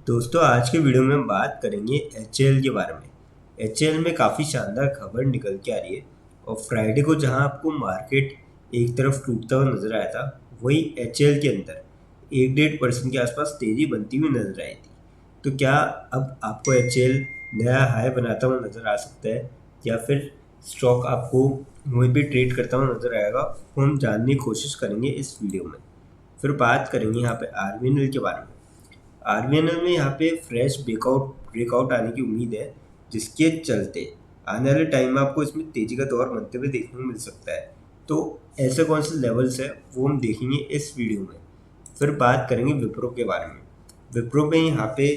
दोस्तों आज के वीडियो में हम बात करेंगे एचएएल के बारे में। एचएएल में काफ़ी शानदार खबर निकल के आ रही है और फ्राइडे को जहां आपको मार्केट एक तरफ टूटता हुआ नजर आया था, वही एचएएल के अंदर 1-1.5% के आसपास तेजी बनती हुई नजर आई थी। तो क्या अब आपको एचएएल नया हाई बनाता हुआ नजर आ सकता है या फिर स्टॉक आपको वहीं पे ट्रेड करता हुआ नजर आएगा, वो हम जानने की कोशिश करेंगे इस वीडियो में। फिर बात करेंगे यहाँ पे आरबीएनएल के बारे में। आरबीएनएल में यहाँ पे फ्रेश ब्रेकआउट आने की उम्मीद है, जिसके चलते आने वाले टाइम में आपको इसमें तेजी का दौर बनते हुए देखने को मिल सकता है। तो ऐसे कौन से लेवल्स है वो हम देखेंगे इस वीडियो में। फिर बात करेंगे विप्रो के बारे में। विप्रो में यहाँ पे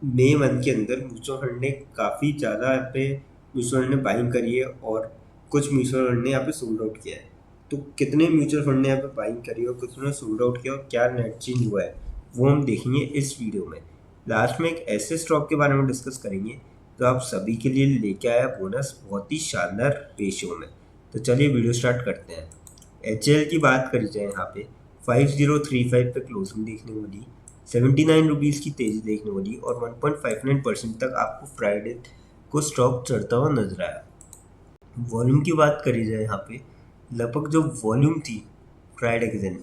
मई मंथ के अंदर म्यूचुअल फंड ने काफ़ी ज़्यादा यहाँ पे म्यूचुअल फंड ने बाइंग करी है और कुछ म्यूचुअल फंड ने यहाँ पे सोल्ड आउट किया है। तो कितने म्यूचुअल फंड ने यहाँ पे बाइंग करी है और कितने सोल्ड आउट किया और क्या नेट चेंज हुआ है, वो हम देखेंगे इस वीडियो में। लास्ट में एक ऐसे स्टॉक के बारे में डिस्कस करेंगे तो आप सभी के लिए लेके आया बोनस बहुत ही शानदार रेशियो में। तो चलिए वीडियो स्टार्ट करते हैं। एचएएल की बात करी जाए, यहाँ पे 5035 पे क्लोजिंग देखने को मिली, 79 रुपीज़ की तेज़ी देखने को मिली और 1.59% तक आपको फ्राइडे को स्टॉक चढ़ता हुआ नजर आया। वॉल्यूम की बात करी जाए, यहाँ पे लगभग जो वॉल्यूम थी फ्राइडे के दिन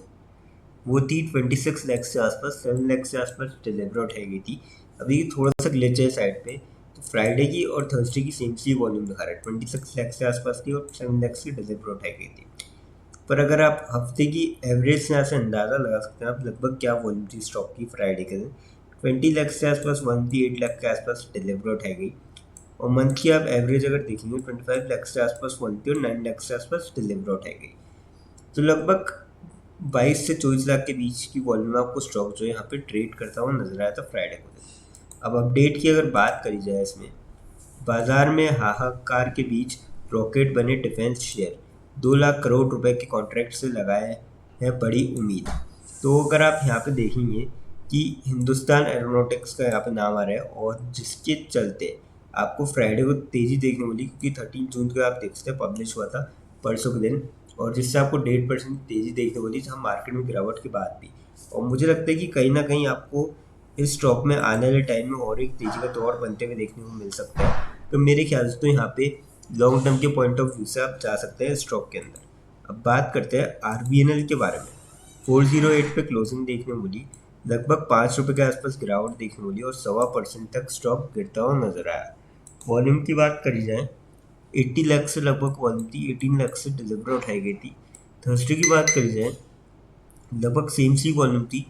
वो थी 26 लाख से आसपास, 7 लाख से आसपास डिलीवर आउट है गई थी। अभी थोड़ा सा ग्लिच है साइड पे, तो फ्राइडे की और थर्सडे की सेम सी वॉल्यूम दिखा रहा है, 26 लाख से आसपास थी और 7 लाख की डिलीवर आउट है गई थी। पर अगर आप हफ्ते की एवरेज से यहाँ से अंदाज़ा लगा सकते हैं आप लगभग क्या वॉल्यूम थी स्टॉक की फ्राइडे के दिन। 20 लाख से आसपास 1 लाख के आसपास डिलीवर आउट है गई और मंथ की आप एवरेज अगर देखेंगे 25 लाख से आसपास 1 थी और 9 लाख से आसपास डिलीवर आउट है गई। तो लगभग 22 से 24 लाख के बीच की वॉल्यूम में आपको स्टॉक जो है यहाँ पे ट्रेड करता हुआ नजर आया था फ्राइडे को। अब अपडेट की अगर बात करी जाए, इसमें बाजार में हाहाकार के बीच रॉकेट बने डिफेंस शेयर 2 लाख करोड़ रुपए के कॉन्ट्रैक्ट से लगाए है बड़ी उम्मीद। तो अगर आप यहाँ पे देखेंगे कि हिंदुस्तान एरोनॉटिक्स का यहाँ पे नाम आ रहा है और जिसके चलते आपको फ्राइडे को तेज़ी देखने मिली, क्योंकि 13 जून को आप देख सकते हैं पब्लिश हुआ था परसों के दिन, और जिससे आपको 1.5% तेज़ी देखने को मिली जहाँ मार्केट में गिरावट के बाद भी। और मुझे लगता है कि कहीं ना कहीं आपको इस स्टॉक में आने वाले टाइम में और एक तेज़ी का दौर बनते हुए देखने को मिल सकता है। तो मेरे ख्याल से तो यहाँ पे लॉन्ग टर्म के पॉइंट ऑफ व्यू से आप जा सकते हैं स्टॉक के अंदर। अब बात करते हैं आरबीएनएल के बारे में। 408 पे क्लोजिंग देखने को मिली, लगभग 5 रुपये के आसपास गिरावट देखने को मिली और 1.25% तक स्टॉक गिरता हुआ नजर आया। वॉल्यूम की बात करी जाए, 80 लाख से लगभग वॉल्यूम थी, 18 लाख से डिलीवर उठाई गई थी। थर्सडे की बात करी जाए, लगभग सेम सी वॉल्यूम थी,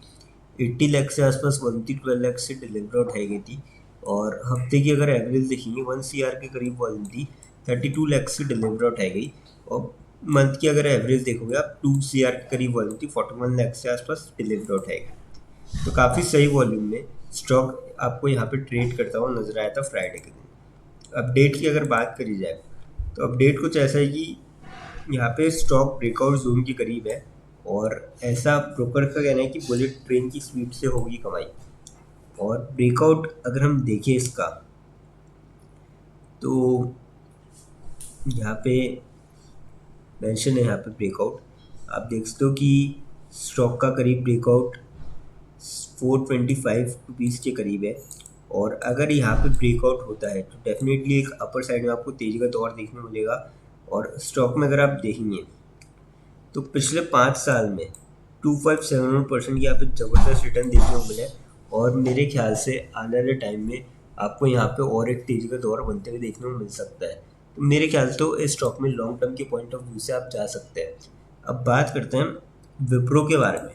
80 लाख से आसपास वॉल्यूम थी, 12 लाख से डिलीवर उठाई गई थी। और हफ्ते की अगर एवरेज देखेंगे 1 CR के करीब वॉल्यूम थी, 32 लाख से डिलीवर उठाई गई। और मंथ की अगर एवरेज देखोगे आप 2 CR के करीब वॉल्यूम थी, 41 लाख से आसपास डिलीवर उठाई गई। तो काफ़ी सही वॉल्यूम में स्टॉक आपको यहाँ पे ट्रेड करता हुआ नजर आया था फ्राइडे के दिन। अपडेट की अगर बात करी जाए तो अपडेट कुछ ऐसा है कि यहाँ पे स्टॉक ब्रेकआउट जोन के करीब है और ऐसा ब्रोकर का कहना है कि बुलेट ट्रेन की स्पीड से होगी कमाई। और ब्रेकआउट अगर हम देखें इसका, तो यहाँ पे मेंशन है, यहाँ पे ब्रेकआउट आप देख सकते हो कि स्टॉक का करीब ब्रेकआउट 425 रुपीज़ के करीब है। और अगर यहाँ पे ब्रेकआउट होता है तो डेफिनेटली एक अपर साइड में आपको तेज़ी का दौर देखने को मिलेगा। और स्टॉक में अगर आप देखेंगे तो पिछले 5 साल में 2571% की यहाँ पे ज़बरदस्त रिटर्न देखने को मिला है। और मेरे ख्याल से आने वाले टाइम में आपको यहाँ पे और एक तेज़ी का दौर बनते हुए देखने को मिल सकता है। तो मेरे ख्याल से तो इस स्टॉक में लॉन्ग टर्म के पॉइंट ऑफ व्यू से आप जा सकते हैं। अब बात करते हैं विप्रो के बारे में।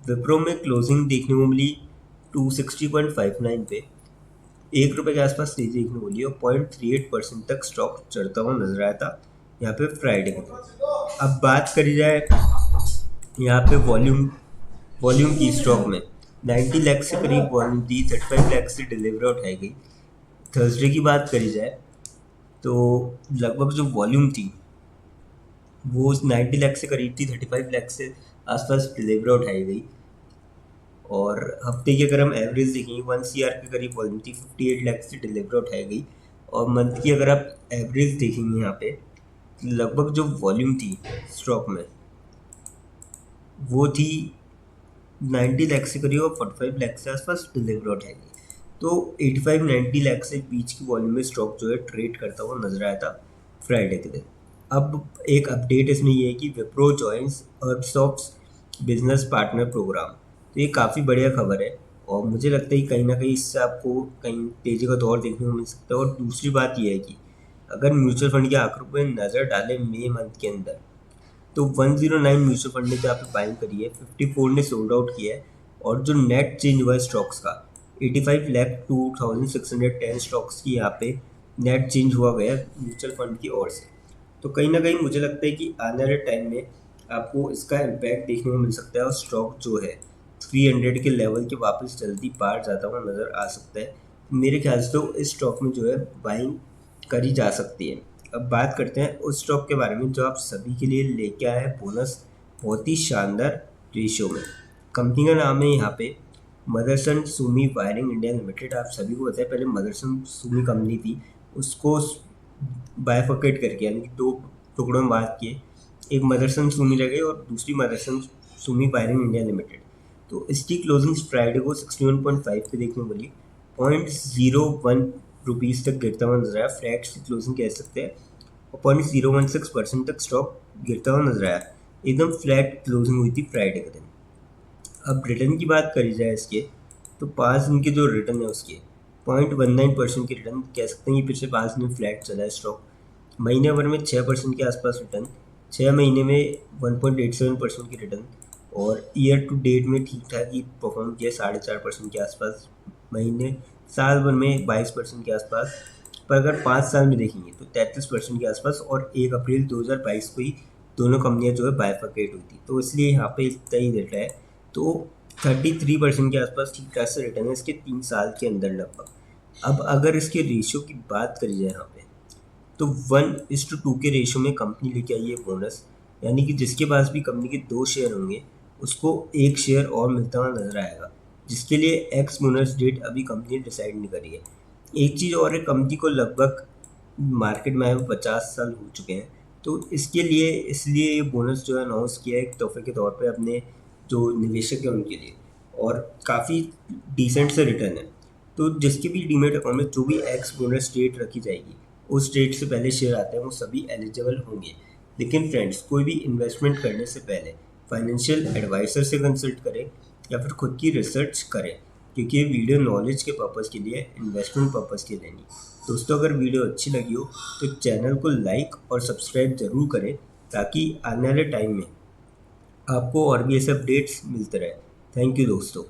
विप्रो में क्लोजिंग देखने को मिली 260.59 पे, 1 रुपये के आसपास तेजी देखने को मिली और 0.38% तक स्टॉक चढ़ता हुआ नजर आया था यहाँ पे फ्राइडे को। अब बात करी जाए यहाँ पे वॉल्यूम की, स्टॉक में 90 लाख से करीब वॉल्यूम थी, 35 लाख से डिलीवर आउट है गई। थर्सडे की बात करी जाए तो लगभग जो वॉल्यूम थी वो 90 लाख से करीब थी, 35 लाख से आसपास डिलीवर आउट है गई। और हफ्ते की अगर हम एवरेज देखेंगे 1 CR के करीब वॉल्यूम थी, 58 लाख से डिलीवर आउट है गई। और मंथ की अगर आप एवरेज देखेंगे यहाँ पे लगभग जो वॉल्यूम थी स्टॉक में वो थी 90 लाख से करीब और 45 लाख से आसपास डिलीवर हो जाएगी। तो 85-90 लाख से बीच की वॉल्यूम में स्टॉक जो है ट्रेड करता हुआ नजर आया था फ्राइडे के दिन। अब एक अपडेट इसमें ये है कि Wipro joins Urbsoft business partner program. तो ये काफ़ी बढ़िया खबर है और मुझे लगता है कि कहीं ना कहीं इससे आपको कहीं तेज़ी का दौर देखने को मिल सकता है। और दूसरी बात यह है कि अगर म्यूचुअल फंड के आंकड़ों पर नज़र डालें मई मंथ के अंदर, तो 109 म्यूचुअल फंड ने जहाँ पे बाइंग करी है, 54 ने सोल्ड आउट किया है। और जो नेट चेंज हुआ है स्टॉक्स का, 85,02,610 स्टॉक्स की यहाँ पे नेट चेंज हुआ गया म्यूचुअल फंड की ओर से। तो कहीं ना कहीं मुझे लगता है कि आने वाले टाइम में आपको इसका इम्पैक्ट देखने को मिल सकता है और स्टॉक जो है 300 के लेवल के वापस जल्दी पार जाता हुआ नज़र आ सकता है। मेरे ख्याल से तो इस स्टॉक में जो है बाइंग करी जा सकती है। अब बात करते हैं उस स्टॉक के बारे में जो आप सभी के लिए लेके आया है बोनस बहुत ही शानदार रेशियो में। कंपनी का नाम है यहाँ पे Motherson Sumi wiring India limited. आप सभी को पता है पहले मदरसन सुमी कंपनी थी, उसको बायफर्केट करके यानी कि दो टुकड़ों में बात किए, एक मदरसन सुमी रह गई और दूसरी Motherson Sumi wiring India limited. तो इसकी क्लोजिंग फ्राइडे को 61.5 पे देखने को मिली, 0.01 रुपीज़ तक गिरता हुआ नजर आया। फ्लैट की क्लोजिंग कह सकते हैं और 0.016% तक स्टॉक गिरता हुआ नजर आया। एकदम फ्लैट क्लोजिंग हुई थी फ्राइडे के दिन। अब रिटर्न की बात करी जाए इसके, तो 5 दिन के जो रिटर्न है उसके 0.19% के रिटर्न कह सकते हैं कि पिछले 5 दिन फ्लैट चला है स्टॉक। महीने भर में 6% के आसपास रिटर्न, 6 महीने में 1.87% की रिटर्न, और ईयर टू डेट में ठीक ठाक ही परफॉर्म किया 4.5% के आसपास, महीने साल भर में 22% के आसपास। पर अगर 5 साल में देखेंगे तो 33% के आसपास, और 1 अप्रैल 2022 को ही दोनों कंपनियां जो है बायफर्केट हुई थी, तो इसलिए यहाँ पे इतना ही रेट है। तो 33% के आसपास ठीक ठाक से रिटर्न है इसके 3 साल के अंदर लगभग। अब अगर इसके रेशियो की बात करी जाए यहाँ पे, तो 1:2 के रेशियो में कंपनी लेके आई है बोनस, यानी कि जिसके पास भी कंपनी के 2 शेयर होंगे उसको 1 शेयर और मिलता हुआ नजर आएगा, जिसके लिए एक्स बोनस डेट अभी कंपनी ने डिसाइड नहीं करी है। एक चीज़ और है, कंपनी को लगभग मार्केट में आए हुए 50 साल हो चुके हैं, तो इसके लिए इसलिए ये बोनस जो है अनाउंस किया है एक तोहफे के तौर पे अपने जो निवेशक है उनके लिए, और काफ़ी डिसेंट से रिटर्न है। तो जिसके भी डीमेट अकाउंट में जो भी एक्स बोनस डेट रखी जाएगी उस डेट से पहले शेयर आते हैं वो सभी एलिजिबल होंगे। लेकिन फ्रेंड्स, कोई भी इन्वेस्टमेंट करने से पहले फाइनेंशियल एडवाइज़र से कंसल्ट करें या फिर खुद की रिसर्च करें, क्योंकि ये वीडियो नॉलेज के पर्पज़ के लिए, इन्वेस्टमेंट पर्पज़ के लिए नहीं। दोस्तों, अगर वीडियो अच्छी लगी हो तो चैनल को लाइक और सब्सक्राइब ज़रूर करें, ताकि आने वाले टाइम में आपको और भी ऐसे अपडेट्स मिलते रहे। थैंक यू दोस्तों।